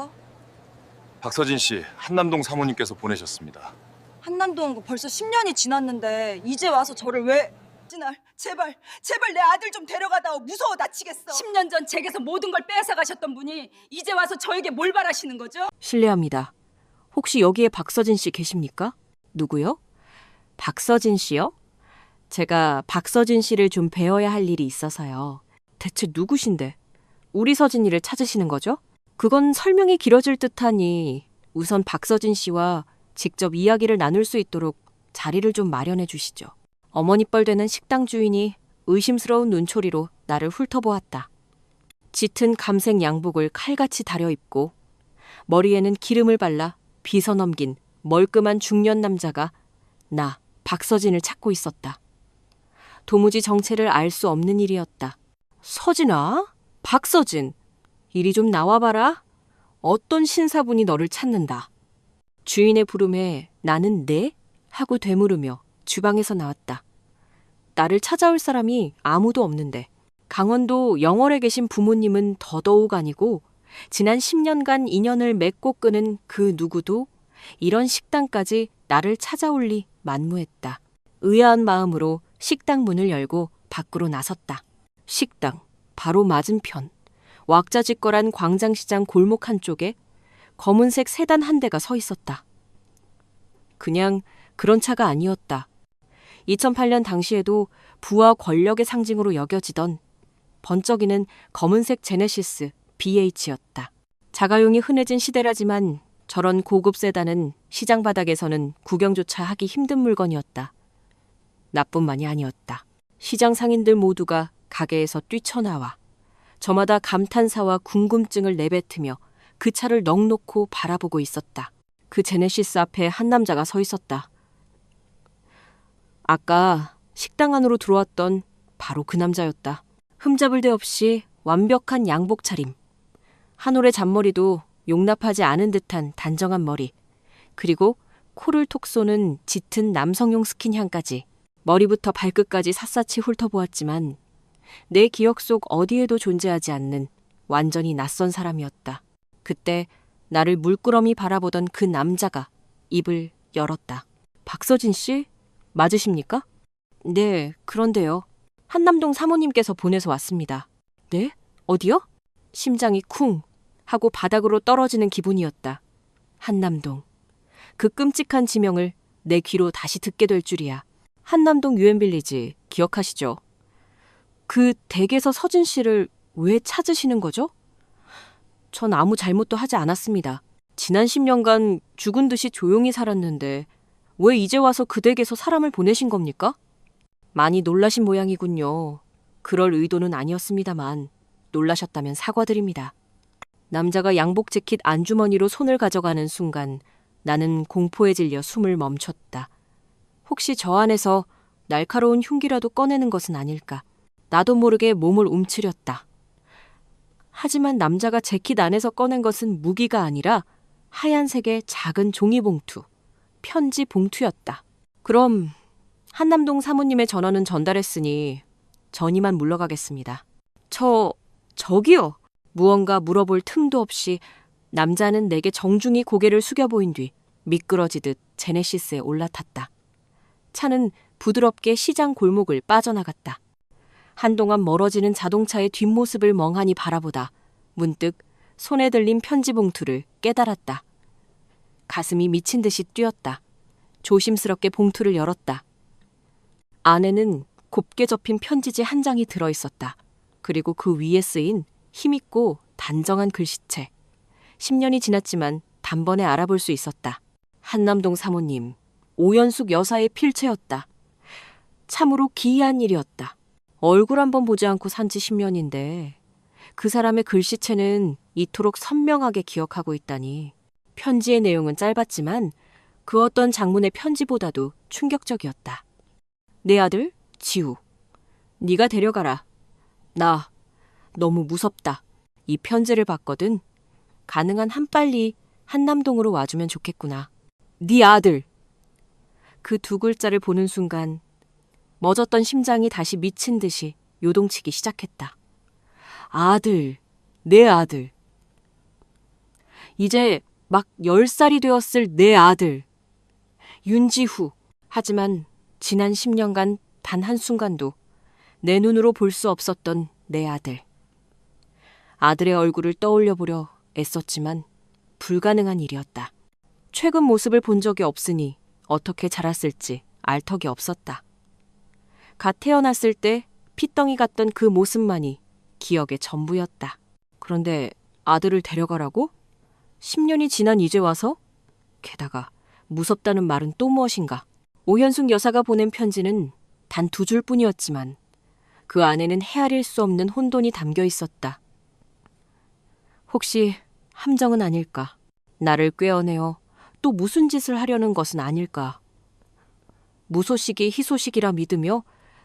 누굽니까? 박서진 씨, 한남동 사모님께서 보내셨습니다. 한남동 온 거 벌써 10년이 지났는데 이제 와서 저를 왜... 진알, 제발 내 아들 좀 데려가다오. 무서워 다치겠어. 10년 전 제게서 모든 걸 빼앗아 가셨던 분이 이제 와서 저에게 뭘 바라시는 거죠? 실례합니다. 혹시 여기에 박서진 씨 계십니까? 누구요? 박서진 씨요? 제가 박서진 씨를 좀 뵈어야 할 일이 있어서요. 대체 누구신데 우리 서진이를 찾으시는 거죠? 그건 설명이 길어질 듯하니 우선 박서진 씨와 직접 이야기를 나눌 수 있도록 자리를 좀 마련해 주시죠. 어머니 뻘되는 식당 주인이 의심스러운 눈초리로 나를 훑어보았다. 짙은 감색 양복을 칼같이 다려입고 머리에는 기름을 발라 빗어 넘긴 멀끔한 중년 남자가 나 박서진을 찾고 있었다. 도무지 정체를 알 수 없는 일이었다. 서진아? 박서진, 이리 좀 나와봐라. 어떤 신사분이 너를 찾는다. 주인의 부름에 나는 네? 하고 되물으며 주방에서 나왔다. 나를 찾아올 사람이 아무도 없는데 강원도 영월에 계신 부모님은 더더욱 아니고 지난 10년간 인연을 맺고 끄는 그 누구도 이런 식당까지 나를 찾아올 리 만무했다. 의아한 마음으로 식당 문을 열고 밖으로 나섰다. 식당 바로 맞은편 왁자지껄한 광장시장 골목 한쪽에 검은색 세단 한 대가 서 있었다. 그냥 그런 차가 아니었다. 2008년 당시에도 부와 권력의 상징으로 여겨지던 번쩍이는 검은색 제네시스 BH였다. 자가용이 흔해진 시대라지만 저런 고급 세단은 시장 바닥에서는 구경조차 하기 힘든 물건이었다. 나뿐만이 아니었다. 시장 상인들 모두가 가게에서 뛰쳐나와 저마다 감탄사와 궁금증을 내뱉으며 그 차를 넋놓고 바라보고 있었다. 그 제네시스 앞에 한 남자가 서 있었다. 아까 식당 안으로 들어왔던 바로 그 남자였다. 흠잡을 데 없이 완벽한 양복 차림. 한 올의 잔머리도 용납하지 않은 듯한 단정한 머리. 그리고 코를 톡 쏘는 짙은 남성용 스킨 향까지. 머리부터 발끝까지 샅샅이 훑어보았지만 내 기억 속 어디에도 존재하지 않는 완전히 낯선 사람이었다. 그때 나를 물끄러미 바라보던 그 남자가 입을 열었다. 박서진 씨? 맞으십니까? 네, 그런데요. 한남동 사모님께서 보내서 왔습니다. 네? 어디요? 심장이 쿵 하고 바닥으로 떨어지는 기분이었다. 한남동. 그 끔찍한 지명을 내 귀로 다시 듣게 될 줄이야. 한남동 유엔빌리지 기억하시죠? 그 댁에서 서진 씨를 왜 찾으시는 거죠? 전 아무 잘못도 하지 않았습니다. 지난 10년간 죽은 듯이 조용히 살았는데 왜 이제 와서 그 댁에서 사람을 보내신 겁니까? 많이 놀라신 모양이군요. 그럴 의도는 아니었습니다만 놀라셨다면 사과드립니다. 남자가 양복 재킷 안주머니로 손을 가져가는 순간 나는 공포에 질려 숨을 멈췄다. 혹시 저 안에서 날카로운 흉기라도 꺼내는 것은 아닐까. 나도 모르게 몸을 움츠렸다. 하지만 남자가 재킷 안에서 꺼낸 것은 무기가 아니라 하얀색의 작은 종이봉투, 편지 봉투였다. 그럼 한남동 사모님의 전원은 전달했으니 전이만 물러가겠습니다. 저기요. 무언가 물어볼 틈도 없이 남자는 내게 정중히 고개를 숙여 보인 뒤 미끄러지듯 제네시스에 올라탔다. 차는 부드럽게 시장 골목을 빠져나갔다. 한동안 멀어지는 자동차의 뒷모습을 멍하니 바라보다 문득 손에 들린 편지 봉투를 깨달았다. 가슴이 미친 듯이 뛰었다. 조심스럽게 봉투를 열었다. 안에는 곱게 접힌 편지지 한 장이 들어있었다. 그리고 그 위에 쓰인 힘있고 단정한 글씨체. 10년이 지났지만 단번에 알아볼 수 있었다. 한남동 사모님, 오연숙 여사의 필체였다. 참으로 기이한 일이었다. 얼굴 한번 보지 않고 산지 10년인데 그 사람의 글씨체는 이토록 선명하게 기억하고 있다니. 편지의 내용은 짧았지만 그 어떤 장문의 편지보다도 충격적이었다. 내 아들 지우, 네가 데려가라. 나 너무 무섭다. 이 편지를 받거든. 가능한 한 빨리 한남동으로 와주면 좋겠구나. 네 아들. 그 두 글자를 보는 순간 멎었던 심장이 다시 미친 듯이 요동치기 시작했다. 아들, 내 아들. 이제 막 10살이 되었을 내 아들. 윤지후. 하지만 지난 10년간 단 한순간도 내 눈으로 볼 수 없었던 내 아들. 아들의 얼굴을 떠올려 보려 애썼지만 불가능한 일이었다. 최근 모습을 본 적이 없으니 어떻게 자랐을지 알 턱이 없었다. 갓 태어났을 때 핏덩이 같던 그 모습만이 기억의 전부였다. 그런데 아들을 데려가라고? 10년이 지난 이제 와서? 게다가 무섭다는 말은 또 무엇인가? 오현숙 여사가 보낸 편지는 단 2줄뿐이었지만 그 안에는 헤아릴 수 없는 혼돈이 담겨 있었다. 혹시 함정은 아닐까? 나를 꿰어내어 또 무슨 짓을 하려는 것은 아닐까? 무소식이 희소식이라 믿으며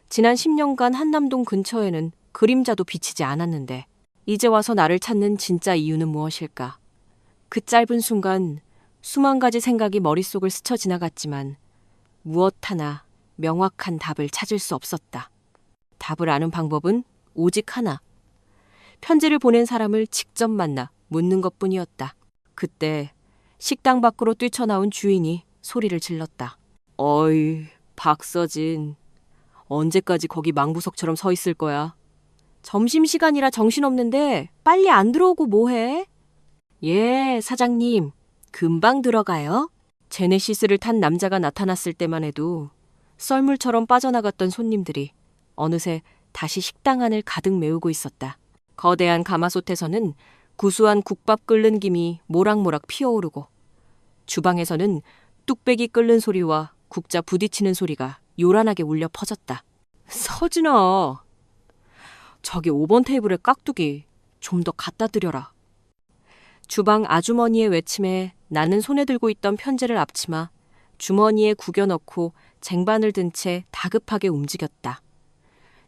지난 10년간 한남동 근처에는 그림자도 비치지 않았는데 이제 와서 나를 찾는 진짜 이유는 무엇일까? 그 짧은 순간 수만 가지 생각이 머릿속을 스쳐 지나갔지만 무엇 하나 명확한 답을 찾을 수 없었다. 답을 아는 방법은 오직 하나. 편지를 보낸 사람을 직접 만나 묻는 것뿐이었다. 그때 식당 밖으로 뛰쳐나온 주인이 소리를 질렀다. 어이, 박서진. 언제까지 거기 망부석처럼 서 있을 거야? 점심시간이라 정신없는데 빨리 안 들어오고 뭐해? 예, 사장님. 금방 들어가요. 제네시스를 탄 남자가 나타났을 때만 해도 썰물처럼 빠져나갔던 손님들이 어느새 다시 식당 안을 가득 메우고 있었다. 거대한 가마솥에서는 구수한 국밥 끓는 김이 모락모락 피어오르고 주방에서는 뚝배기 끓는 소리와 국자 부딪히는 소리가 요란하게 울려 퍼졌다. 서진아, 저기 5번 테이블에 깍두기 좀 더 갖다 드려라. 주방 아주머니의 외침에 나는 손에 들고 있던 편지를 앞치마 주머니에 구겨 넣고 쟁반을 든 채 다급하게 움직였다.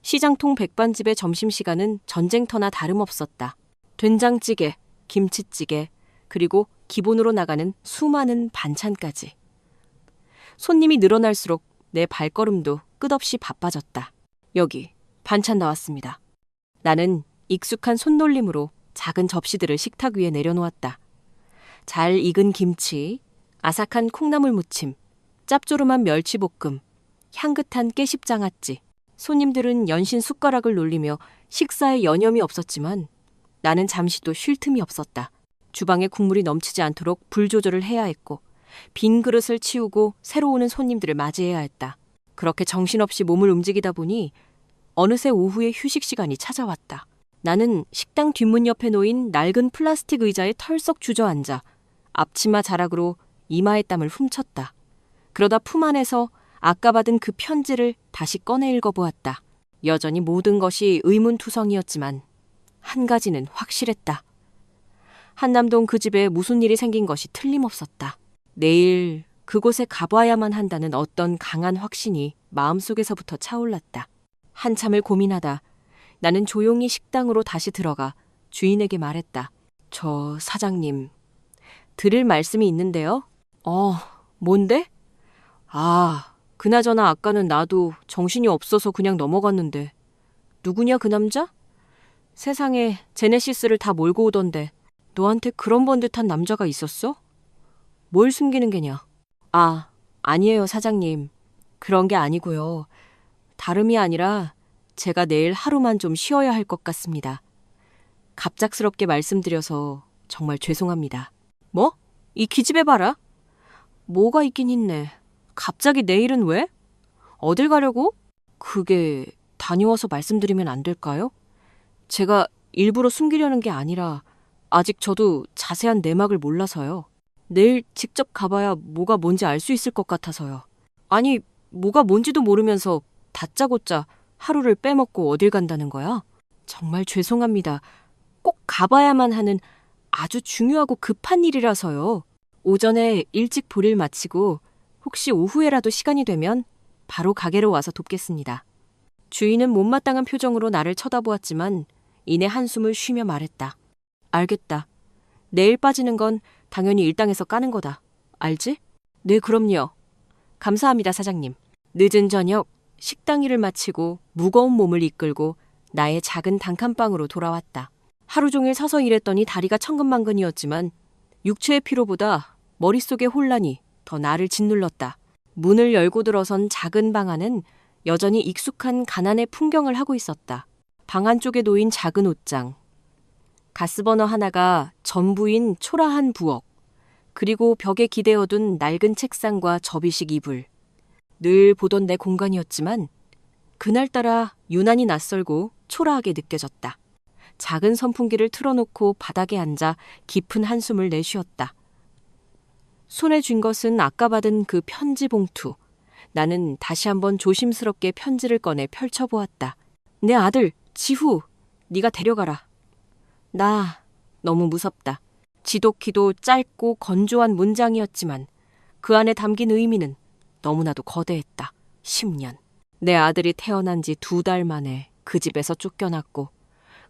시장통 백반집의 점심시간은 전쟁터나 다름없었다. 된장찌개, 김치찌개, 그리고 기본으로 나가는 수많은 반찬까지. 손님이 늘어날수록 내 발걸음도 끝없이 바빠졌다. 여기 반찬 나왔습니다. 나는 익숙한 손놀림으로 작은 접시들을 식탁 위에 내려놓았다. 잘 익은 김치, 아삭한 콩나물 무침, 짭조름한 멸치볶음, 향긋한 깨십장아찌. 손님들은 연신 숟가락을 놀리며 식사에 여념이 없었지만 나는 잠시도 쉴 틈이 없었다. 주방에 국물이 넘치지 않도록 불 조절을 해야 했고 빈 그릇을 치우고 새로 오는 손님들을 맞이해야 했다. 그렇게 정신없이 몸을 움직이다 보니 어느새 오후의 휴식 시간이 찾아왔다. 나는 식당 뒷문 옆에 놓인 낡은 플라스틱 의자에 털썩 주저앉아 앞치마 자락으로 이마의 땀을 훔쳤다. 그러다 품 안에서 아까 받은 그 편지를 다시 꺼내 읽어보았다. 여전히 모든 것이 의문투성이었지만 한 가지는 확실했다. 한남동 그 집에 무슨 일이 생긴 것이 틀림없었다. 내일 그곳에 가봐야만 한다는 어떤 강한 확신이 마음속에서부터 차올랐다. 한참을 고민하다 나는 조용히 식당으로 다시 들어가 주인에게 말했다. 저 사장님, 드릴 말씀이 있는데요. 뭔데? 그나저나 아까는 나도 정신이 없어서 그냥 넘어갔는데. 누구냐 그 남자? 세상에 제네시스를 다 몰고 오던데 너한테 그런 번듯한 남자가 있었어? 뭘 숨기는 게냐? 아니에요 사장님. 그런 게 아니고요. 다름이 아니라 제가 내일 하루만 좀 쉬어야 할 것 같습니다. 갑작스럽게 말씀드려서 정말 죄송합니다. 뭐? 이 기집애 봐라. 뭐가 있긴 있네. 갑자기 내일은 왜? 어딜 가려고? 그게 다녀와서 말씀드리면 안 될까요? 제가 일부러 숨기려는 게 아니라 아직 저도 자세한 내막을 몰라서요. 내일 직접 가봐야 뭐가 뭔지 알 수 있을 것 같아서요. 아니, 뭐가 뭔지도 모르면서 다짜고짜 하루를 빼먹고 어딜 간다는 거야? 정말 죄송합니다. 꼭 가봐야만 하는 아주 중요하고 급한 일이라서요. 오전에 일찍 볼일 마치고 혹시 오후에라도 시간이 되면 바로 가게로 와서 돕겠습니다. 주인은 못마땅한 표정으로 나를 쳐다보았지만 이내 한숨을 쉬며 말했다. 알겠다. 내일 빠지는 건 당연히 일당에서 까는 거다. 알지? 네, 그럼요. 감사합니다, 사장님. 늦은 저녁 식당 일을 마치고 무거운 몸을 이끌고 나의 작은 단칸방으로 돌아왔다. 하루 종일 서서 일했더니 다리가 천근만근이었지만 육체의 피로보다 머릿속의 혼란이 더 나를 짓눌렀다. 문을 열고 들어선 작은 방 안은 여전히 익숙한 가난의 풍경을 하고 있었다. 방 안쪽에 놓인 작은 옷장, 가스버너 하나가 전부인 초라한 부엌, 그리고 벽에 기대어둔 낡은 책상과 접이식 이불. 늘 보던 내 공간이었지만 그날따라 유난히 낯설고 초라하게 느껴졌다. 작은 선풍기를 틀어놓고 바닥에 앉아 깊은 한숨을 내쉬었다. 손에 쥔 것은 아까 받은 그 편지 봉투. 나는 다시 한번 조심스럽게 편지를 꺼내 펼쳐보았다. 내 아들, 지후, 네가 데려가라. 나 너무 무섭다. 지독히도 짧고 건조한 문장이었지만 그 안에 담긴 의미는 너무나도 거대했다. 10년. 내 아들이 태어난 지 2달 만에 그 집에서 쫓겨났고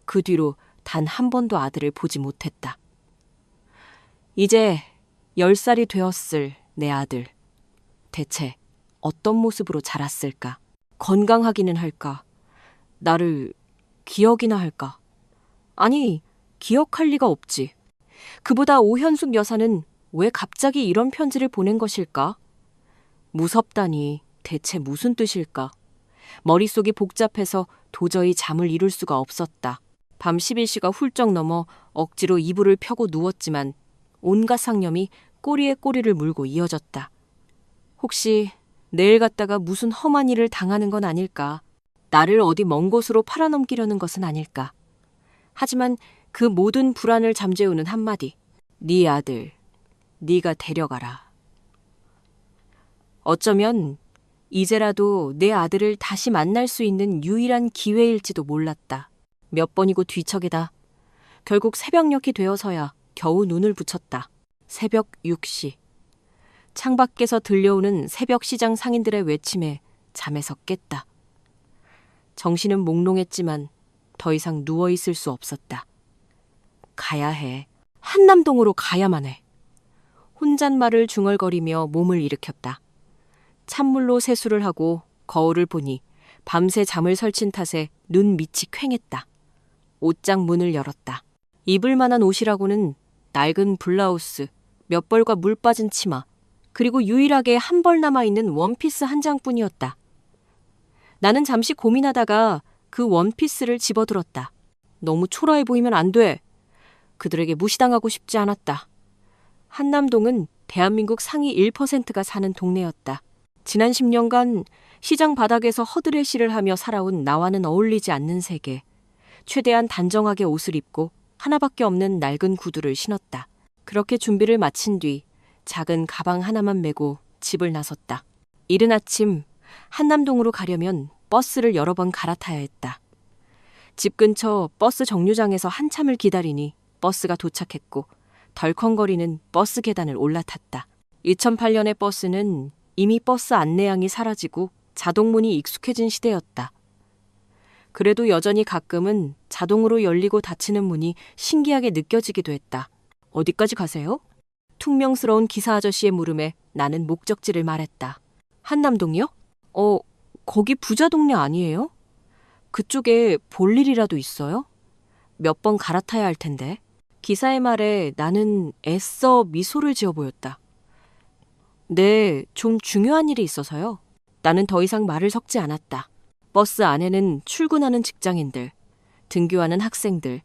그 뒤로 단 한 번도 아들을 보지 못했다. 이제 10살이 되었을 내 아들. 대체 어떤 모습으로 자랐을까? 건강하기는 할까? 나를 기억이나 할까? 아니, 기억할 리가 없지. 그보다 오현숙 여사는 왜 갑자기 이런 편지를 보낸 것일까? 무섭다니 대체 무슨 뜻일까? 머릿속이 복잡해서 도저히 잠을 이룰 수가 없었다. 밤 11시가 훌쩍 넘어 억지로 이불을 펴고 누웠지만 온갖 상념이 꼬리에 꼬리를 물고 이어졌다. 혹시 내일 갔다가 무슨 험한 일을 당하는 건 아닐까? 나를 어디 먼 곳으로 팔아넘기려는 것은 아닐까? 하지만 그 모든 불안을 잠재우는 한마디. 네 아들, 네가 데려가라. 어쩌면 이제라도 내 아들을 다시 만날 수 있는 유일한 기회일지도 몰랐다. 몇 번이고 뒤척이다. 결국 새벽녘이 되어서야 겨우 눈을 붙였다. 새벽 6시. 창밖에서 들려오는 새벽 시장 상인들의 외침에 잠에서 깼다. 정신은 몽롱했지만 더 이상 누워있을 수 없었다. 가야 해. 한남동으로 가야만 해. 혼잣말을 중얼거리며 몸을 일으켰다. 찬물로 세수를 하고 거울을 보니 밤새 잠을 설친 탓에 눈 밑이 퀭했다. 옷장 문을 열었다. 입을 만한 옷이라고는 낡은 블라우스, 몇 벌과 물 빠진 치마, 그리고 유일하게 한 벌 남아있는 원피스 한 장뿐이었다. 나는 잠시 고민하다가 그 원피스를 집어들었다. 너무 초라해 보이면 안 돼. 그들에게 무시당하고 싶지 않았다. 한남동은 대한민국 상위 1%가 사는 동네였다. 지난 10년간 시장 바닥에서 허드레시를 하며 살아온 나와는 어울리지 않는 세계. 최대한 단정하게 옷을 입고 하나밖에 없는 낡은 구두를 신었다. 그렇게 준비를 마친 뒤 작은 가방 하나만 메고 집을 나섰다. 이른 아침 한남동으로 가려면 버스를 여러 번 갈아타야 했다. 집 근처 버스 정류장에서 한참을 기다리니 버스가 도착했고 덜컹거리는 버스 계단을 올라탔다. 2008년의 버스는 이미 버스 안내양이 사라지고 자동문이 익숙해진 시대였다. 그래도 여전히 가끔은 자동으로 열리고 닫히는 문이 신기하게 느껴지기도 했다. 어디까지 가세요? 퉁명스러운 기사 아저씨의 물음에 나는 목적지를 말했다. 한남동이요? 거기 부자 동네 아니에요? 그쪽에 볼 일이라도 있어요? 몇 번 갈아타야 할 텐데. 기사의 말에 나는 애써 미소를 지어 보였다. 네, 좀 중요한 일이 있어서요. 나는 더 이상 말을 섞지 않았다. 버스 안에는 출근하는 직장인들, 등교하는 학생들,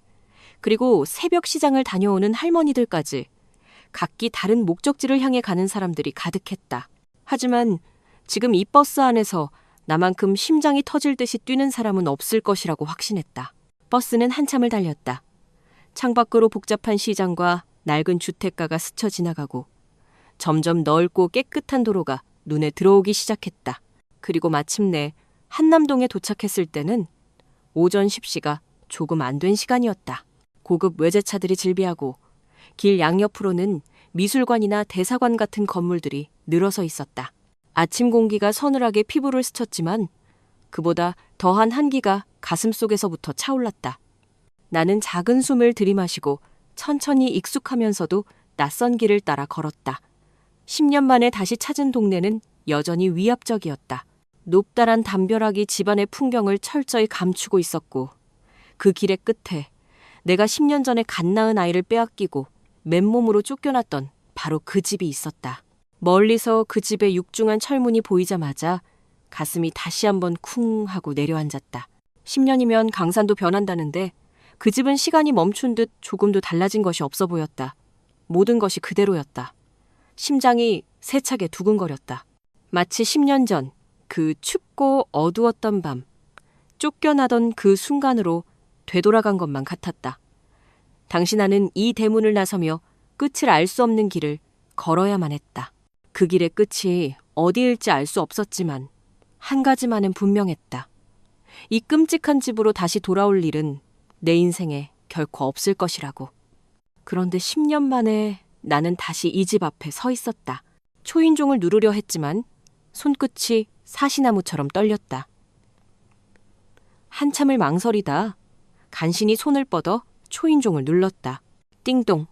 그리고 새벽 시장을 다녀오는 할머니들까지 각기 다른 목적지를 향해 가는 사람들이 가득했다. 하지만 지금 이 버스 안에서 나만큼 심장이 터질 듯이 뛰는 사람은 없을 것이라고 확신했다. 버스는 한참을 달렸다. 창밖으로 복잡한 시장과 낡은 주택가가 스쳐 지나가고 점점 넓고 깨끗한 도로가 눈에 들어오기 시작했다. 그리고 마침내 한남동에 도착했을 때는 오전 10시가 조금 안 된 시간이었다. 고급 외제차들이 질비하고 길 양옆으로는 미술관이나 대사관 같은 건물들이 늘어서 있었다. 아침 공기가 서늘하게 피부를 스쳤지만 그보다 더한 한기가 가슴속에서부터 차올랐다. 나는 작은 숨을 들이마시고 천천히 익숙하면서도 낯선 길을 따라 걸었다. 10년 만에 다시 찾은 동네는 여전히 위압적이었다. 높다란 담벼락이 집안의 풍경을 철저히 감추고 있었고 그 길의 끝에 내가 10년 전에 갓 낳은 아이를 빼앗기고 맨몸으로 쫓겨났던 바로 그 집이 있었다. 멀리서 그 집의 육중한 철문이 보이자마자 가슴이 다시 한번 쿵 하고 내려앉았다. 10년이면 강산도 변한다는데 그 집은 시간이 멈춘 듯 조금도 달라진 것이 없어 보였다. 모든 것이 그대로였다. 심장이 세차게 두근거렸다. 마치 10년 전 그 춥고 어두웠던 밤, 쫓겨나던 그 순간으로 되돌아간 것만 같았다. 당시 나는 이 대문을 나서며 끝을 알 수 없는 길을 걸어야만 했다. 그 길의 끝이 어디일지 알 수 없었지만 한 가지만은 분명했다. 이 끔찍한 집으로 다시 돌아올 일은 내 인생에 결코 없을 것이라고. 그런데 10년 만에 나는 다시 이 집 앞에 서 있었다. 초인종을 누르려 했지만 손끝이 사시나무처럼 떨렸다. 한참을 망설이다 간신히 손을 뻗어 초인종을 눌렀다. 띵동.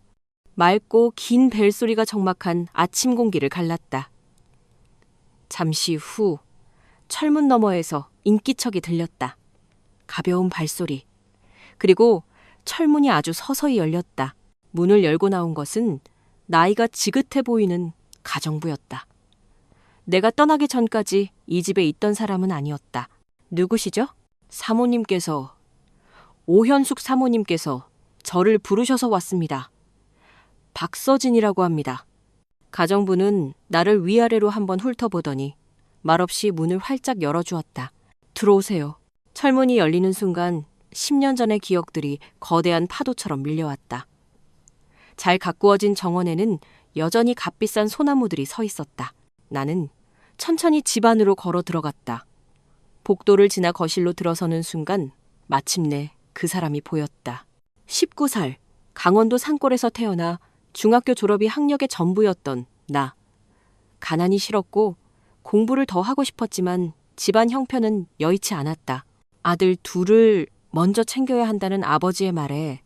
맑고 긴 벨소리가 적막한 아침 공기를 갈랐다. 잠시 후 철문 너머에서 인기척이 들렸다. 가벼운 발소리. 그리고 철문이 아주 서서히 열렸다. 문을 열고 나온 것은 나이가 지긋해 보이는 가정부였다. 내가 떠나기 전까지 이 집에 있던 사람은 아니었다. 누구시죠? 사모님께서, 오현숙 사모님께서 저를 부르셔서 왔습니다. 박서진이라고 합니다. 가정부는 나를 위아래로 한번 훑어보더니 말없이 문을 활짝 열어주었다. 들어오세요. 철문이 열리는 순간 10년 전의 기억들이 거대한 파도처럼 밀려왔다. 잘 가꾸어진 정원에는 여전히 값비싼 소나무들이 서 있었다. 나는 천천히 집 안으로 걸어 들어갔다. 복도를 지나 거실로 들어서는 순간 마침내 그 사람이 보였다. 19살, 강원도 산골에서 태어나 중학교 졸업이 학력의 전부였던 나. 가난이 싫었고 공부를 더 하고 싶었지만 집안 형편은 여의치 않았다. 아들 둘을 먼저 챙겨야 한다는 아버지의 말에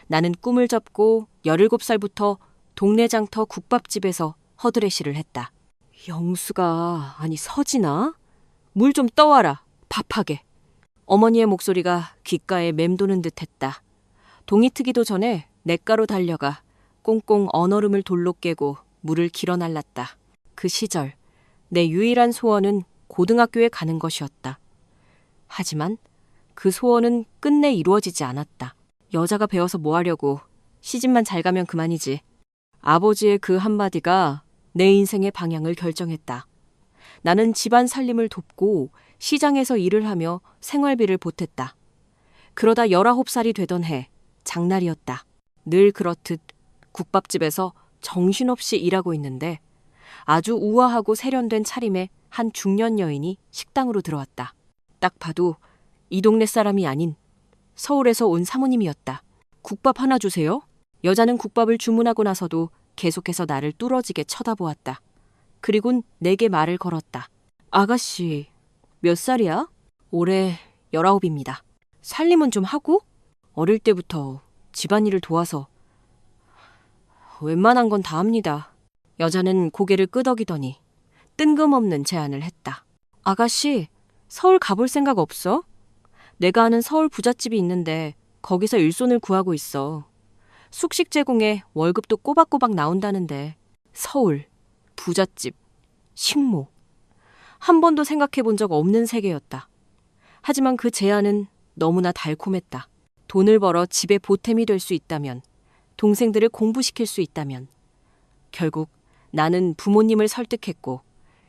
나는 꿈을 접고 17살부터 동네 장터 국밥집에서 허드레시를 했다. 영수가, 아니 서진아? 물 좀 떠와라, 밥하게. 어머니의 목소리가 귓가에 맴도는 듯했다. 동이 트기도 전에 냇가로 달려가 꽁꽁 언얼음을 돌로 깨고 물을 길어 날랐다. 그 시절 내 유일한 소원은 고등학교에 가는 것이었다. 하지만 그 소원은 끝내 이루어지지 않았다. 여자가 배워서 뭐 하려고, 시집만 잘 가면 그만이지. 아버지의 그 한마디가 내 인생의 방향을 결정했다. 나는 집안 살림을 돕고 시장에서 일을 하며 생활비를 보탰다. 그러다 19살이 되던 해 장날이었다. 늘 그렇듯 국밥집에서 정신없이 일하고 있는데 아주 우아하고 세련된 차림의 한 중년 여인이 식당으로 들어왔다. 딱 봐도 이 동네 사람이 아닌 서울에서 온 사모님이었다. 국밥 하나 주세요. 여자는 국밥을 주문하고 나서도 계속해서 나를 뚫어지게 쳐다보았다. 그리곤 내게 말을 걸었다. 아가씨, 몇 살이야? 올해 19입니다. 살림은 좀 하고? 어릴 때부터 집안일을 도와서. 웬만한 건 다 합니다. 여자는 고개를 끄덕이더니 뜬금없는 제안을 했다. 아가씨, 서울 가볼 생각 없어? 내가 아는 서울 부잣집이 있는데 거기서 일손을 구하고 있어. 숙식 제공에 월급도 꼬박꼬박 나온다는데. 서울, 부잣집, 식모. 한 번도 생각해 본 적 없는 세계였다. 하지만 그 제안은 너무나 달콤했다. 돈을 벌어 집에 보탬이 될 수 있다면, 동생들을 공부시킬 수 있다면. 결국 나는 부모님을 설득했고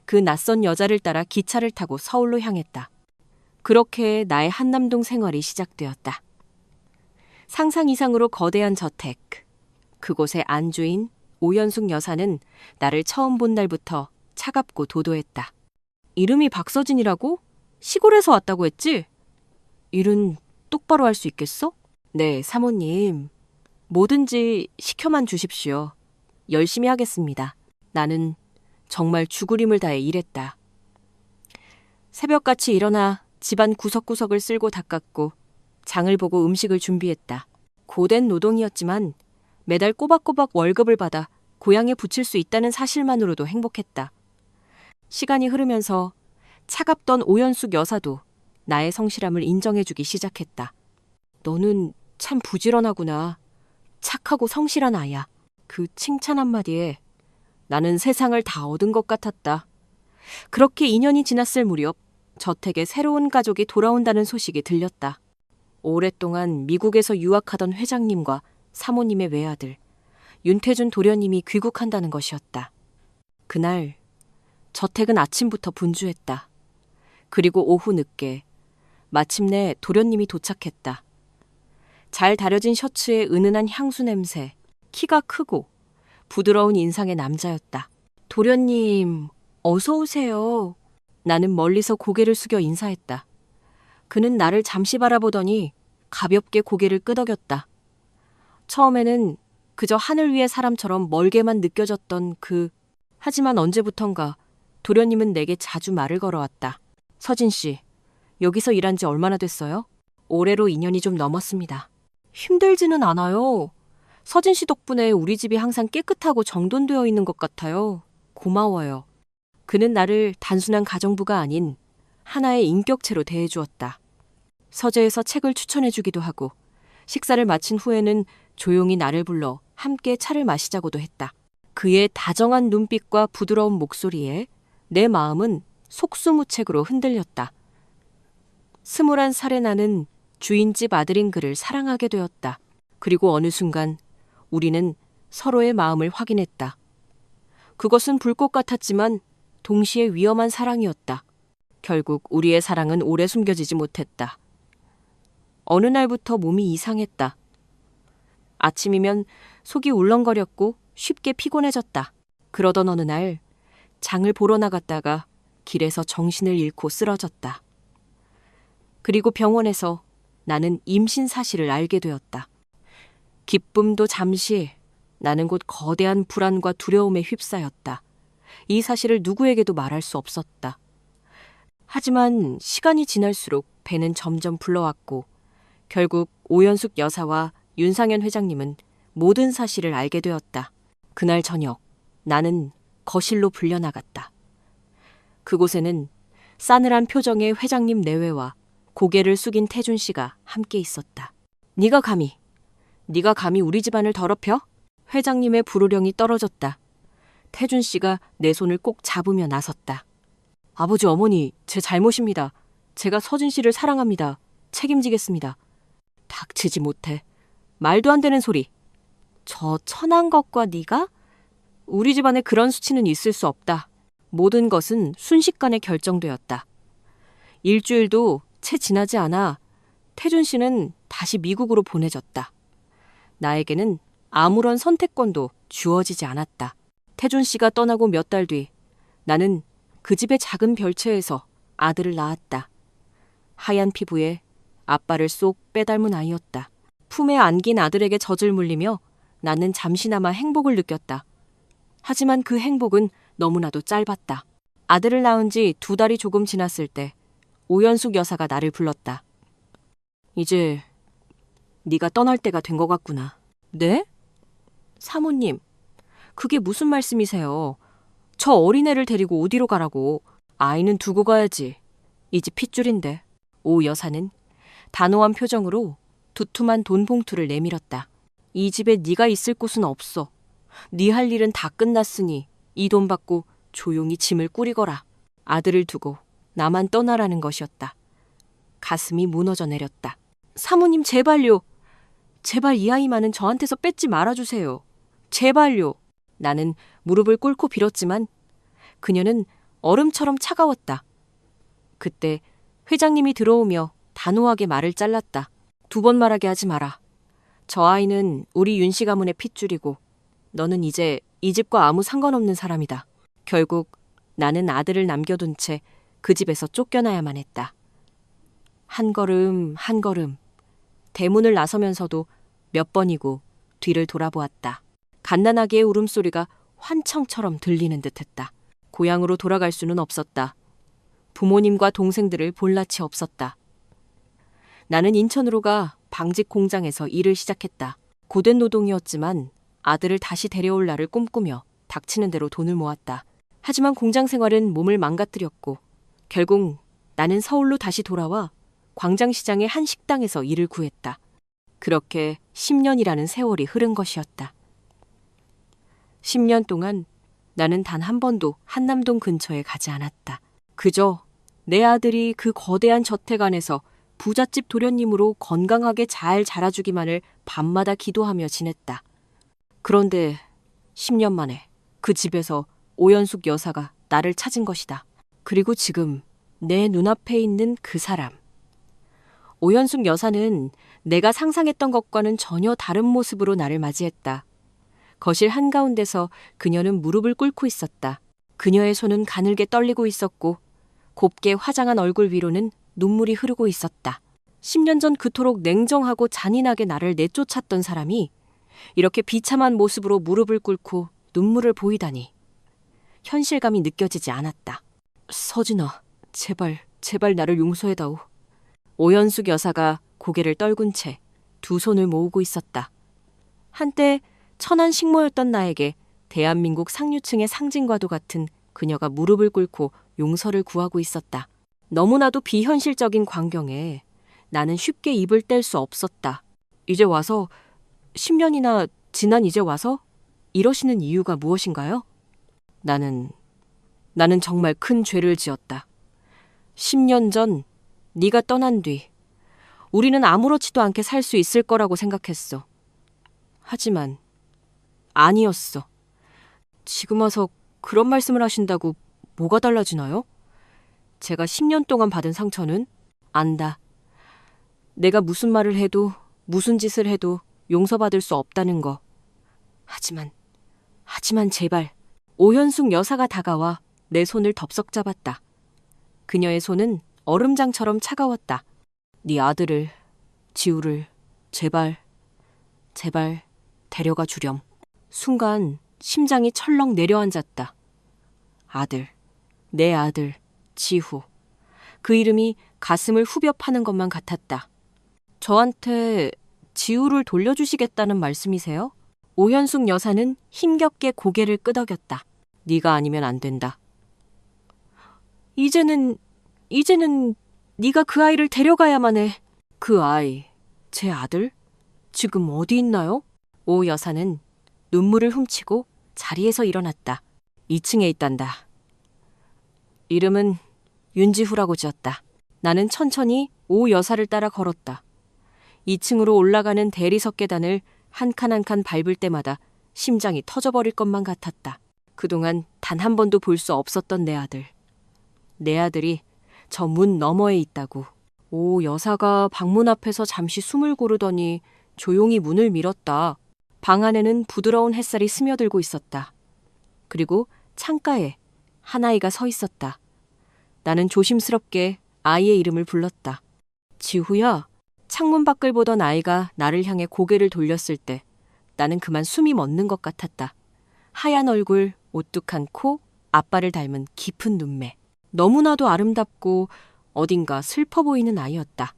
그 낯선 여자를 따라 기차를 타고 서울로 향했다. 그렇게 나의 한남동 생활이 시작되었다. 상상 이상으로 거대한 저택. 그곳의 안주인 오연숙 여사는 나를 처음 본 날부터 차갑고 도도했다. 이름이 박서진이라고? 시골에서 왔다고 했지? 일은 똑바로 할 수 있겠어? 네, 사모님. 뭐든지 시켜만 주십시오. 열심히 하겠습니다. 나는 정말 죽을 힘을 다해 일했다. 새벽같이 일어나 집안 구석구석을 쓸고 닦았고 장을 보고 음식을 준비했다. 고된 노동이었지만 매달 꼬박꼬박 월급을 받아 고향에 붙일 수 있다는 사실만으로도 행복했다. 시간이 흐르면서 차갑던 오연숙 여사도 나의 성실함을 인정해주기 시작했다. 너는 참 부지런하구나. 착하고 성실한 아이야. 그 칭찬 한마디에 나는 세상을 다 얻은 것 같았다. 그렇게 2년이 지났을 무렵 저택에 새로운 가족이 돌아온다는 소식이 들렸다. 오랫동안 미국에서 유학하던 회장님과 사모님의 외아들 윤태준 도련님이 귀국한다는 것이었다. 그날 저택은 아침부터 분주했다. 그리고 오후 늦게 마침내 도련님이 도착했다. 잘 다려진 셔츠에 은은한 향수 냄새, 키가 크고 부드러운 인상의 남자였다. 도련님, 어서 오세요. 나는 멀리서 고개를 숙여 인사했다. 그는 나를 잠시 바라보더니 가볍게 고개를 끄덕였다. 처음에는 그저 하늘 위의 사람처럼 멀게만 느껴졌던 하지만 언제부턴가 도련님은 내게 자주 말을 걸어왔다. 서진 씨, 여기서 일한 지 얼마나 됐어요? 올해로 2년이 좀 넘었습니다. 힘들지는 않아요. 서진 씨 덕분에 우리 집이 항상 깨끗하고 정돈되어 있는 것 같아요. 고마워요. 그는 나를 단순한 가정부가 아닌 하나의 인격체로 대해주었다. 서재에서 책을 추천해주기도 하고 식사를 마친 후에는 조용히 나를 불러 함께 차를 마시자고도 했다. 그의 다정한 눈빛과 부드러운 목소리에 내 마음은 속수무책으로 흔들렸다. 21살의 나는 주인집 아들인 그를 사랑하게 되었다. 그리고 어느 순간 우리는 서로의 마음을 확인했다. 그것은 불꽃 같았지만 동시에 위험한 사랑이었다. 결국 우리의 사랑은 오래 숨겨지지 못했다. 어느 날부터 몸이 이상했다. 아침이면 속이 울렁거렸고 쉽게 피곤해졌다. 그러던 어느 날 장을 보러 나갔다가 길에서 정신을 잃고 쓰러졌다. 그리고 병원에서 나는 임신 사실을 알게 되었다. 기쁨도 잠시, 나는 곧 거대한 불안과 두려움에 휩싸였다. 이 사실을 누구에게도 말할 수 없었다. 하지만 시간이 지날수록 배는 점점 불러왔고 결국 오연숙 여사와 윤상현 회장님은 모든 사실을 알게 되었다. 그날 저녁 나는 거실로 불려나갔다. 그곳에는 싸늘한 표정의 회장님 내외와 고개를 숙인 태준 씨가 함께 있었다. 네가 감히 우리 집안을 더럽혀? 회장님의 불호령이 떨어졌다. 태준 씨가 내 손을 꼭 잡으며 나섰다. 아버지, 어머니, 제 잘못입니다. 제가 서진 씨를 사랑합니다. 책임지겠습니다. 닥치지 못해. 말도 안 되는 소리. 저 천한 것과 네가? 우리 집안에 그런 수치는 있을 수 없다. 모든 것은 순식간에 결정되었다. 일주일도 채 지나지 않아 태준 씨는 다시 미국으로 보내졌다. 나에게는 아무런 선택권도 주어지지 않았다. 태준 씨가 떠나고 몇 달 뒤 나는 그 집의 작은 별채에서 아들을 낳았다. 하얀 피부에 아빠를 쏙 빼닮은 아이였다. 품에 안긴 아들에게 젖을 물리며 나는 잠시나마 행복을 느꼈다. 하지만 그 행복은 너무나도 짧았다. 아들을 낳은 지 2달이 조금 지났을 때 오연숙 여사가 나를 불렀다. 이제 네가 떠날 때가 된 것 같구나. 네? 사모님, 그게 무슨 말씀이세요? 저 어린애를 데리고 어디로 가라고. 아이는 두고 가야지. 이 집 핏줄인데. 오 여사는 단호한 표정으로 두툼한 돈 봉투를 내밀었다. 이 집에 네가 있을 곳은 없어. 네 할 일은 다 끝났으니 이 돈 받고 조용히 짐을 꾸리거라. 아들을 두고 나만 떠나라는 것이었다. 가슴이 무너져 내렸다. 사모님, 제발요. 제발 이 아이만은 저한테서 뺏지 말아주세요. 제발요. 나는 무릎을 꿇고 빌었지만 그녀는 얼음처럼 차가웠다. 그때 회장님이 들어오며 단호하게 말을 잘랐다. 2번 말하게 하지 마라. 저 아이는 우리 윤씨 가문의 핏줄이고 너는 이제 이 집과 아무 상관없는 사람이다. 결국 나는 아들을 남겨둔 채 그 집에서 쫓겨나야만 했다. 한 걸음 한 걸음 대문을 나서면서도 몇 번이고 뒤를 돌아보았다. 갓난아기의 울음소리가 환청처럼 들리는 듯했다. 고향으로 돌아갈 수는 없었다. 부모님과 동생들을 볼 낯이 없었다. 나는 인천으로 가 방직 공장에서 일을 시작했다. 고된 노동이었지만 아들을 다시 데려올 날을 꿈꾸며 닥치는 대로 돈을 모았다. 하지만 공장 생활은 몸을 망가뜨렸고 결국 나는 서울로 다시 돌아와 광장시장의 한 식당에서 일을 구했다. 그렇게 10년이라는 세월이 흐른 것이었다. 10년 동안 나는 단 한 번도 한남동 근처에 가지 않았다. 그저 내 아들이 그 거대한 저택 안에서 부잣집 도련님으로 건강하게 잘 자라주기만을 밤마다 기도하며 지냈다. 그런데 10년 만에 그 집에서 오연숙 여사가 나를 찾은 것이다. 그리고 지금 내 눈앞에 있는 그 사람. 오연숙 여사는 내가 상상했던 것과는 전혀 다른 모습으로 나를 맞이했다. 거실 한가운데서 그녀는 무릎을 꿇고 있었다. 그녀의 손은 가늘게 떨리고 있었고 곱게 화장한 얼굴 위로는 눈물이 흐르고 있었다. 10년 전 그토록 냉정하고 잔인하게 나를 내쫓았던 사람이 이렇게 비참한 모습으로 무릎을 꿇고 눈물을 보이다니 현실감이 느껴지지 않았다. 서진아, 제발 나를 용서해다오. 오연숙 여사가 고개를 떨군 채 두 손을 모으고 있었다. 한때 천한 식모였던 나에게 대한민국 상류층의 상징과도 같은 그녀가 무릎을 꿇고 용서를 구하고 있었다. 너무나도 비현실적인 광경에 나는 쉽게 입을 뗄 수 없었다. 이제 와서 10년이나 지난 이제 와서 이러시는 이유가 무엇인가요? 나는 정말 큰 죄를 지었다. 10년 전 네가 떠난 뒤 우리는 아무렇지도 않게 살 수 있을 거라고 생각했어. 하지만 아니었어. 지금 와서 그런 말씀을 하신다고 뭐가 달라지나요? 제가 10년 동안 받은 상처는 안다. 내가 무슨 말을 해도 무슨 짓을 해도 용서받을 수 없다는 거. 하지만 제발. 오현숙 여사가 다가와 내 손을 덥석 잡았다. 그녀의 손은 얼음장처럼 차가웠다. 네 아들을, 지우를 제발 데려가 주렴. 순간 심장이 철렁 내려앉았다. 아들, 내 아들, 지후. 그 이름이 가슴을 후벼 파는 것만 같았다. 저한테 지우를 돌려주시겠다는 말씀이세요? 오현숙 여사는 힘겹게 고개를 끄덕였다. 네가 아니면 안 된다. 이제는 네가 그 아이를 데려가야만 해. 그 아이, 제 아들? 지금 어디 있나요? 오 여사는 눈물을 훔치고 자리에서 일어났다. 2층에 있단다. 이름은 윤지후라고 지었다. 나는 천천히 오 여사를 따라 걸었다. 2층으로 올라가는 대리석 계단을 한 칸 한 칸 밟을 때마다 심장이 터져버릴 것만 같았다. 그동안 단 한 번도 볼 수 없었던 내 아들. 내 아들이 저 문 너머에 있다고. 오 여사가 방문 앞에서 잠시 숨을 고르더니 조용히 문을 밀었다. 방 안에는 부드러운 햇살이 스며들고 있었다. 그리고 창가에 한 아이가 서 있었다. 나는 조심스럽게 아이의 이름을 불렀다. 지후야. 창문 밖을 보던 아이가 나를 향해 고개를 돌렸을 때 나는 그만 숨이 멎는 것 같았다. 하얀 얼굴, 오뚝한 코, 아빠를 닮은 깊은 눈매. 너무나도 아름답고 어딘가 슬퍼 보이는 아이였다.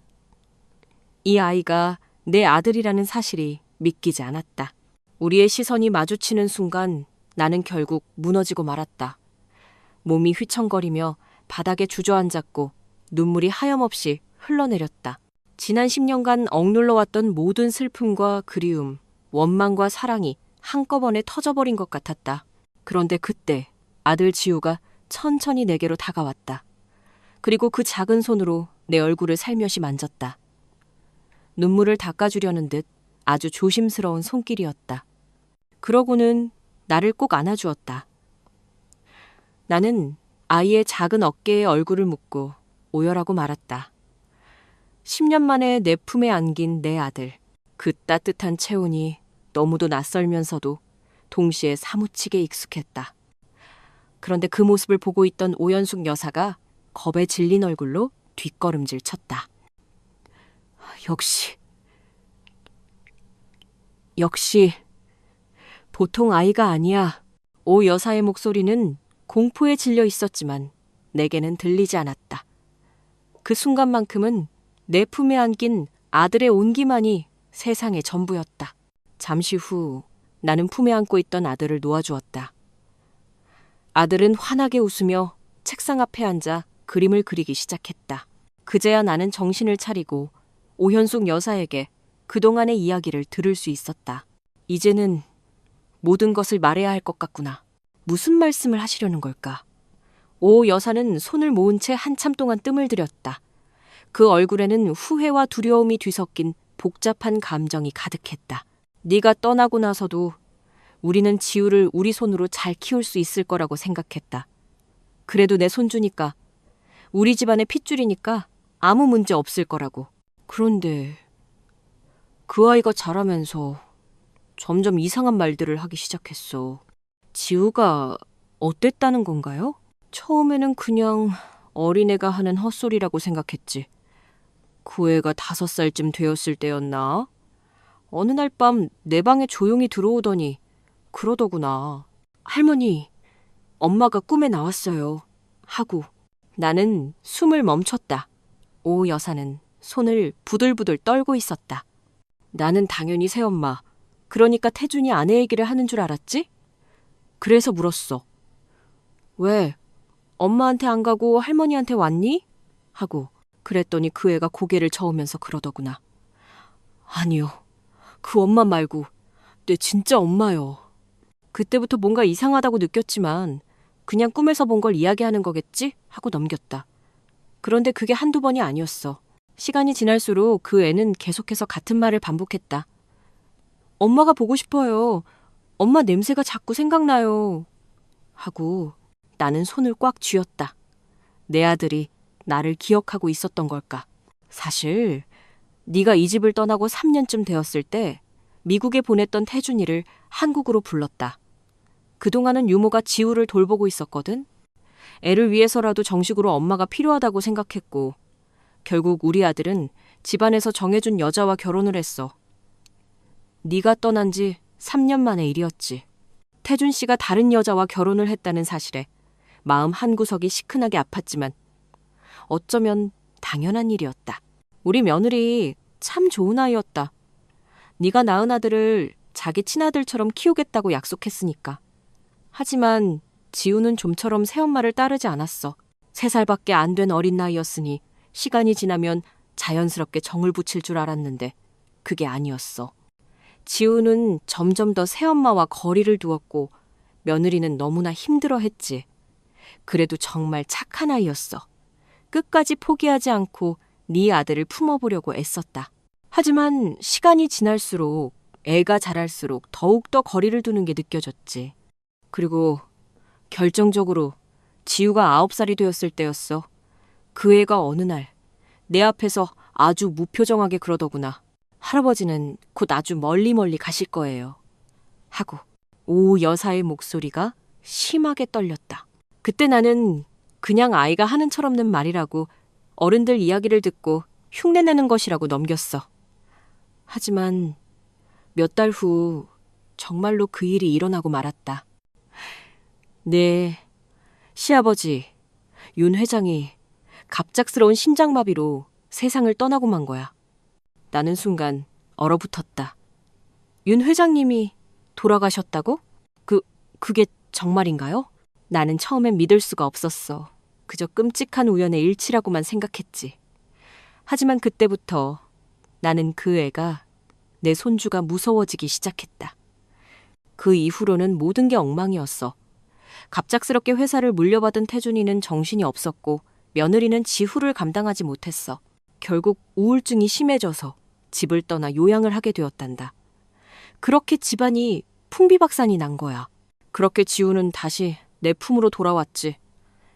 이 아이가 내 아들이라는 사실이 믿기지 않았다. 우리의 시선이 마주치는 순간 나는 결국 무너지고 말았다. 몸이 휘청거리며 바닥에 주저앉았고 눈물이 하염없이 흘러내렸다. 지난 10년간 억눌러왔던 모든 슬픔과 그리움, 원망과 사랑이 한꺼번에 터져버린 것 같았다. 그런데 그때 아들 지우가 천천히 내게로 다가왔다. 그리고 그 작은 손으로 내 얼굴을 살며시 만졌다. 눈물을 닦아주려는 듯 아주 조심스러운 손길이었다. 그러고는 나를 꼭 안아주었다. 나는 아이의 작은 어깨에 얼굴을 묻고 오열하고 말았다. 10년 만에 내 품에 안긴 내 아들. 그 따뜻한 체온이 너무도 낯설면서도 동시에 사무치게 익숙했다. 그런데 그 모습을 보고 있던 오연숙 여사가 겁에 질린 얼굴로 뒷걸음질 쳤다. 역시 보통 아이가 아니야. 오 여사의 목소리는 공포에 질려 있었지만 내게는 들리지 않았다. 그 순간만큼은 내 품에 안긴 아들의 온기만이 세상의 전부였다. 잠시 후 나는 품에 안고 있던 아들을 놓아주었다. 아들은 환하게 웃으며 책상 앞에 앉아 그림을 그리기 시작했다. 그제야 나는 정신을 차리고 오현숙 여사에게 그동안의 이야기를 들을 수 있었다. 이제는 모든 것을 말해야 할 것 같구나. 무슨 말씀을 하시려는 걸까? 오 여사는 손을 모은 채 한참 동안 뜸을 들였다. 그 얼굴에는 후회와 두려움이 뒤섞인 복잡한 감정이 가득했다. 네가 떠나고 나서도 우리는 지우를 우리 손으로 잘 키울 수 있을 거라고 생각했다. 그래도 내 손주니까, 우리 집안의 핏줄이니까 아무 문제 없을 거라고. 그런데 그 아이가 자라면서 점점 이상한 말들을 하기 시작했어. 지우가 어땠다는 건가요? 처음에는 그냥 어린애가 하는 헛소리라고 생각했지. 그 애가 5살쯤 되었을 때였나? 어느 날 밤 내 방에 조용히 들어오더니 그러더구나. 할머니, 엄마가 꿈에 나왔어요. 하고 나는 숨을 멈췄다. 오 여사는 손을 부들부들 떨고 있었다. 나는 당연히 새엄마, 그러니까 태준이 아내 얘기를 하는 줄 알았지? 그래서 물었어. 왜? 엄마한테 안 가고 할머니한테 왔니? 하고 그랬더니 그 애가 고개를 저으면서 그러더구나. 아니요. 그 엄마 말고 내 진짜 엄마요. 그때부터 뭔가 이상하다고 느꼈지만 그냥 꿈에서 본 걸 이야기하는 거겠지? 하고 넘겼다. 그런데 그게 한두 번이 아니었어. 시간이 지날수록 그 애는 계속해서 같은 말을 반복했다. 엄마가 보고 싶어요. 엄마 냄새가 자꾸 생각나요. 하고 나는 손을 꽉 쥐었다. 내 아들이 나를 기억하고 있었던 걸까? 사실 네가 이 집을 떠나고 3년쯤 되었을 때 미국에 보냈던 태준이를 한국으로 불렀다. 그동안은 유모가 지우를 돌보고 있었거든. 애를 위해서라도 정식으로 엄마가 필요하다고 생각했고 결국 우리 아들은 집안에서 정해준 여자와 결혼을 했어. 네가 떠난 지 3년 만의 일이었지. 태준 씨가 다른 여자와 결혼을 했다는 사실에 마음 한구석이 시큰하게 아팠지만 어쩌면 당연한 일이었다. 우리 며느리 참 좋은 아이였다. 네가 낳은 아들을 자기 친아들처럼 키우겠다고 약속했으니까. 하지만 지우는 좀처럼 새엄마를 따르지 않았어. 3살밖에 안 된 어린 나이였으니 시간이 지나면 자연스럽게 정을 붙일 줄 알았는데 그게 아니었어. 지우는 점점 더 새엄마와 거리를 두었고 며느리는 너무나 힘들어했지. 그래도 정말 착한 아이였어. 끝까지 포기하지 않고 네 아들을 품어보려고 애썼다. 하지만 시간이 지날수록 애가 자랄수록 더욱더 거리를 두는 게 느껴졌지. 그리고 결정적으로 지우가 9살이 되었을 때였어. 그 애가 어느 날 내 앞에서 아주 무표정하게 그러더구나. 할아버지는 곧 아주 멀리 가실 거예요. 하고 오 여사의 목소리가 심하게 떨렸다. 그때 나는 그냥 아이가 하는 철없는 말이라고 어른들 이야기를 듣고 흉내내는 것이라고 넘겼어. 하지만 몇 달 후 정말로 그 일이 일어나고 말았다. 네, 시아버지 윤 회장이 갑작스러운 심장마비로 세상을 떠나고 만 거야. 나는 순간 얼어붙었다. 윤 회장님이 돌아가셨다고? 그게 정말인가요? 나는 처음엔 믿을 수가 없었어. 그저 끔찍한 우연의 일치라고만 생각했지. 하지만 그때부터 나는 그 애가, 내 손주가 무서워지기 시작했다. 그 이후로는 모든 게 엉망이었어. 갑작스럽게 회사를 물려받은 태준이는 정신이 없었고 며느리는 지후를 감당하지 못했어. 결국 우울증이 심해져서 집을 떠나 요양을 하게 되었단다. 그렇게 집안이 풍비박산이 난 거야. 그렇게 지우는 다시 내 품으로 돌아왔지.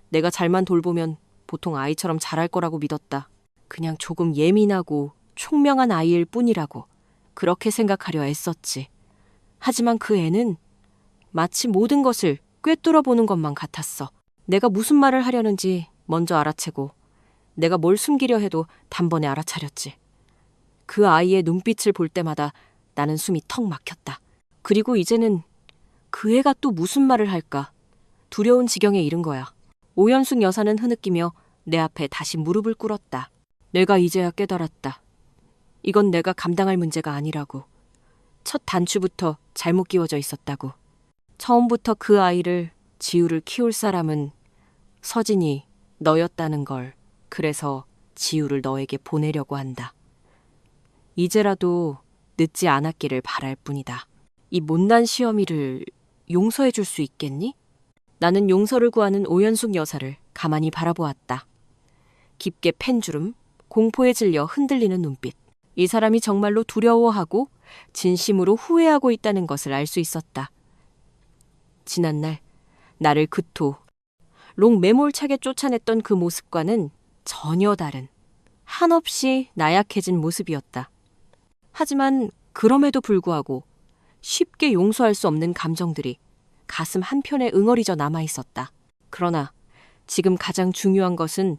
내가 잘만 돌보면 보통 아이처럼 자랄 거라고 믿었다. 그냥 조금 예민하고 총명한 아이일 뿐이라고 그렇게 생각하려 애썼지. 하지만 그 애는 마치 모든 것을 꿰뚫어 보는 것만 같았어. 내가 무슨 말을 하려는지 먼저 알아채고 내가 뭘 숨기려 해도 단번에 알아차렸지. 그 아이의 눈빛을 볼 때마다 나는 숨이 턱 막혔다. 그리고 이제는 그 애가 또 무슨 말을 할까 두려운 지경에 이른 거야. 오연숙 여사는 흐느끼며 내 앞에 다시 무릎을 꿇었다. 내가 이제야 깨달았다. 이건 내가 감당할 문제가 아니라고. 첫 단추부터 잘못 끼워져 있었다고. 처음부터 그 아이를, 지우를 키울 사람은 서진이 너였다는 걸. 그래서 지우를 너에게 보내려고 한다. 이제라도 늦지 않았기를 바랄 뿐이다. 이 못난 시어미를 용서해 줄 수 있겠니? 나는 용서를 구하는 오연숙 여사를 가만히 바라보았다. 깊게 팬주름, 공포에 질려 흔들리는 눈빛. 이 사람이 정말로 두려워하고 진심으로 후회하고 있다는 것을 알 수 있었다. 지난날 나를 그토록 매몰차게 쫓아냈던 그 모습과는 전혀 다른 한없이 나약해진 모습이었다. 하지만 그럼에도 불구하고 쉽게 용서할 수 없는 감정들이 가슴 한편에 응어리져 남아있었다. 그러나 지금 가장 중요한 것은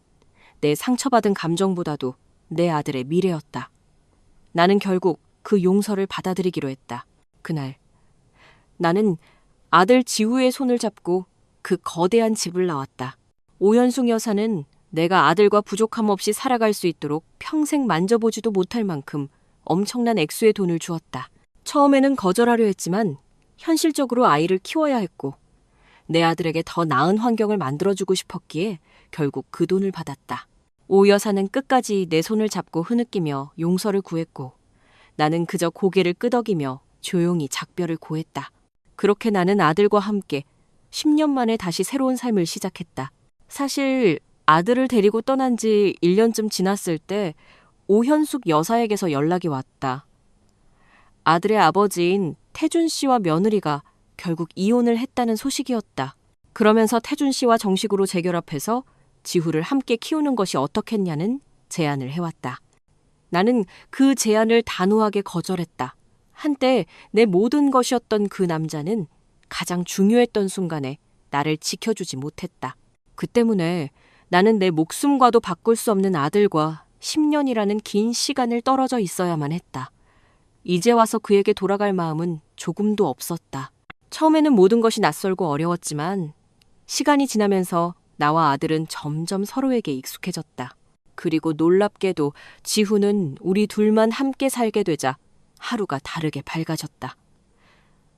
내 상처받은 감정보다도 내 아들의 미래였다. 나는 결국 그 용서를 받아들이기로 했다. 그날 나는 아들 지우의 손을 잡고 그 거대한 집을 나왔다. 오연숙 여사는 내가 아들과 부족함 없이 살아갈 수 있도록 평생 만져보지도 못할 만큼 엄청난 액수의 돈을 주었다. 처음에는 거절하려 했지만 현실적으로 아이를 키워야 했고 내 아들에게 더 나은 환경을 만들어주고 싶었기에 결국 그 돈을 받았다. 오 여사는 끝까지 내 손을 잡고 흐느끼며 용서를 구했고 나는 그저 고개를 끄덕이며 조용히 작별을 고했다. 그렇게 나는 아들과 함께 10년 만에 다시 새로운 삶을 시작했다. 사실 아들을 데리고 떠난 지 1년쯤 지났을 때 오현숙 여사에게서 연락이 왔다. 아들의 아버지인 태준 씨와 며느리가 결국 이혼을 했다는 소식이었다. 그러면서 태준 씨와 정식으로 재결합해서 지후를 함께 키우는 것이 어떻겠냐는 제안을 해왔다. 나는 그 제안을 단호하게 거절했다. 한때 내 모든 것이었던 그 남자는 가장 중요했던 순간에 나를 지켜주지 못했다. 그 때문에 나는 내 목숨과도 바꿀 수 없는 아들과 10년이라는 긴 시간을 떨어져 있어야만 했다. 이제 와서 그에게 돌아갈 마음은 조금도 없었다. 처음에는 모든 것이 낯설고 어려웠지만 시간이 지나면서 나와 아들은 점점 서로에게 익숙해졌다. 그리고 놀랍게도 지후는 우리 둘만 함께 살게 되자 하루가 다르게 밝아졌다.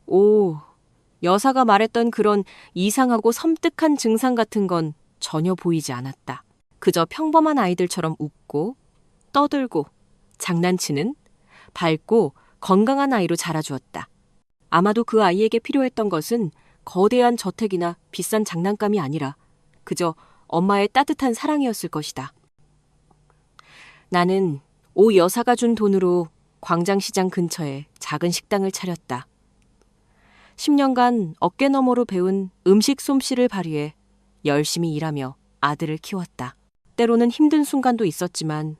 오, 여사가 말했던 그런 이상하고 섬뜩한 증상 같은 건 전혀 보이지 않았다. 그저 평범한 아이들처럼 웃고 떠들고 장난치는 밝고 건강한 아이로 자라주었다. 아마도 그 아이에게 필요했던 것은 거대한 저택이나 비싼 장난감이 아니라 그저 엄마의 따뜻한 사랑이었을 것이다. 나는 오 여사가 준 돈으로 광장시장 근처에 작은 식당을 차렸다. 10년간 어깨너머로 배운 음식 솜씨를 발휘해 열심히 일하며 아들을 키웠다. 때로는 힘든 순간도 있었지만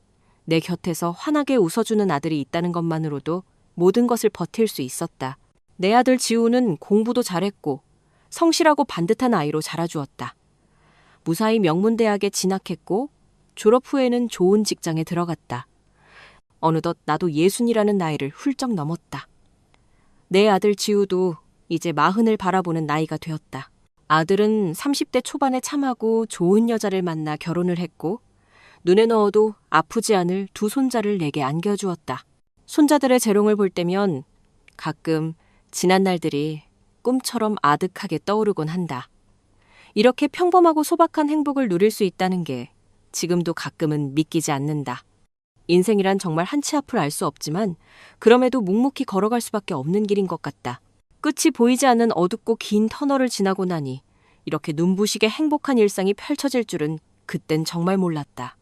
내 곁에서 환하게 웃어주는 아들이 있다는 것만으로도 모든 것을 버틸 수 있었다. 내 아들 지우는 공부도 잘했고 성실하고 반듯한 아이로 자라주었다. 무사히 명문대학에 진학했고 졸업 후에는 좋은 직장에 들어갔다. 어느덧 나도 60이라는 나이를 훌쩍 넘었다. 내 아들 지우도 이제 40을 바라보는 나이가 되었다. 아들은 30대 초반에 참하고 좋은 여자를 만나 결혼을 했고 눈에 넣어도 아프지 않을 두 손자를 내게 안겨주었다. 손자들의 재롱을 볼 때면 가끔 지난 날들이 꿈처럼 아득하게 떠오르곤 한다. 이렇게 평범하고 소박한 행복을 누릴 수 있다는 게 지금도 가끔은 믿기지 않는다. 인생이란 정말 한치 앞을 알 수 없지만 그럼에도 묵묵히 걸어갈 수밖에 없는 길인 것 같다. 끝이 보이지 않는 어둡고 긴 터널을 지나고 나니 이렇게 눈부시게 행복한 일상이 펼쳐질 줄은 그땐 정말 몰랐다.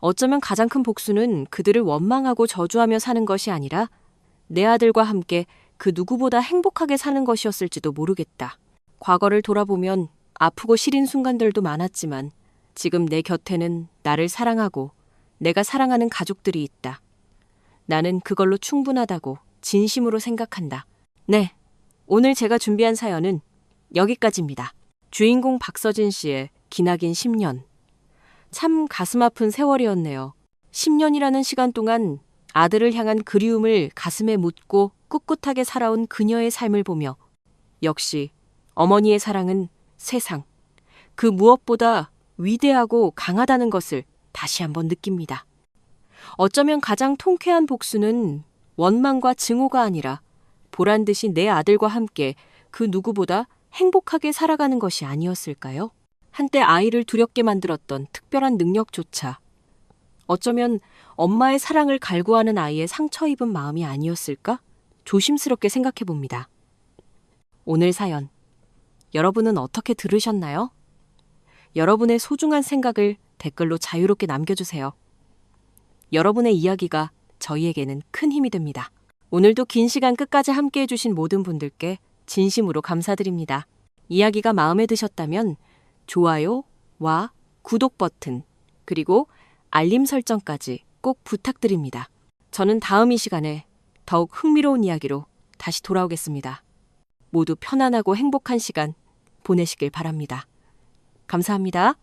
어쩌면 가장 큰 복수는 그들을 원망하고 저주하며 사는 것이 아니라 내 아들과 함께 그 누구보다 행복하게 사는 것이었을지도 모르겠다. 과거를 돌아보면 아프고 시린 순간들도 많았지만 지금 내 곁에는 나를 사랑하고 내가 사랑하는 가족들이 있다. 나는 그걸로 충분하다고 진심으로 생각한다. 네, 오늘 제가 준비한 사연은 여기까지입니다. 주인공 박서진 씨의 기나긴 10년. 참 가슴 아픈 세월이었네요. 10년이라는 시간 동안 아들을 향한 그리움을 가슴에 묻고 꿋꿋하게 살아온 그녀의 삶을 보며 역시 어머니의 사랑은 세상, 그 무엇보다 위대하고 강하다는 것을 다시 한번 느낍니다. 어쩌면 가장 통쾌한 복수는 원망과 증오가 아니라 보란 듯이 내 아들과 함께 그 누구보다 행복하게 살아가는 것이 아니었을까요? 한때 아이를 두렵게 만들었던 특별한 능력조차 어쩌면 엄마의 사랑을 갈구하는 아이의 상처 입은 마음이 아니었을까? 조심스럽게 생각해 봅니다. 오늘 사연, 여러분은 어떻게 들으셨나요? 여러분의 소중한 생각을 댓글로 자유롭게 남겨주세요. 여러분의 이야기가 저희에게는 큰 힘이 됩니다. 오늘도 긴 시간 끝까지 함께 해주신 모든 분들께 진심으로 감사드립니다. 이야기가 마음에 드셨다면 좋아요와 구독 버튼, 그리고 알림 설정까지 꼭 부탁드립니다. 저는 다음 이 시간에 더욱 흥미로운 이야기로 다시 돌아오겠습니다. 모두 편안하고 행복한 시간 보내시길 바랍니다. 감사합니다.